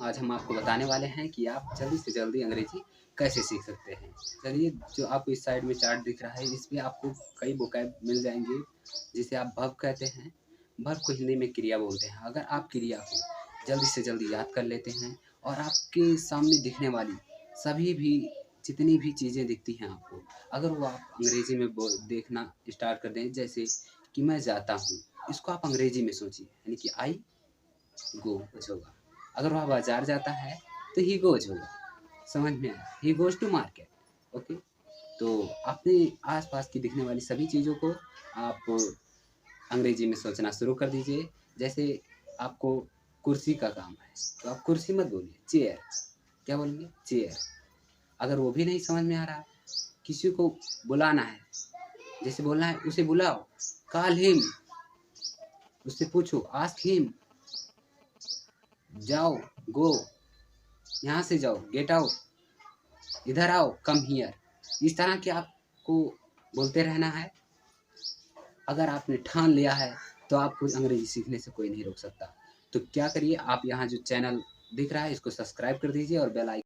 आज हम आपको बताने वाले हैं कि आप जल्दी से जल्दी अंग्रेजी कैसे सीख सकते हैं। चलिए, जो आपको इस साइड में चार्ट दिख रहा है, इसमें आपको कई वोकैब मिल जाएँगे, जिसे आप वर्ब कहते हैं। वर्ब को हिंदी में क्रिया बोलते हैं। अगर आप क्रिया को जल्दी से जल्दी याद कर लेते हैं और आपके सामने दिखने वाली सभी भी जितनी भी चीज़ें दिखती हैं आपको, अगर वो आप अंग्रेजी में देखना स्टार्ट कर दें, जैसे कि मैं जाता हूँ, इसको आप अंग्रेजी में सोचिए, यानी कि आई गोज़ होगा। अगर वह बाज़ार जाता है तो ही गोज़ होगा। समझ में आया? He goes to market. Okay? तो अपने आस-पास की दिखने वाली सभी चीज़ों को आप अंग्रेजी में सोचना शुरू कर दीजिए। जैसे आपको कुर्सी का काम है, तो आप कुर्सी मत बोलिए, चेयर। क्या बोलेंगे? चेयर। अगर वो भी नहीं समझ में आ रहा, किसी को बुलाना है, जैसे बोलना है उसे बुलाओ, कॉल हिम, उससे पूछो, आस्क हिम, जाओ, गो, यहाँ से जाओ, गेट आउट, इधर आओ, कम हियर। इस तरह के आपको बोलते रहना है। अगर आपने ठान लिया है तो आपको अंग्रेजी सीखने से कोई नहीं रोक सकता। तो क्या करिए, आप यहाँ जो चैनल दिख रहा है इसको सब्सक्राइब कर दीजिए और बेल आइकन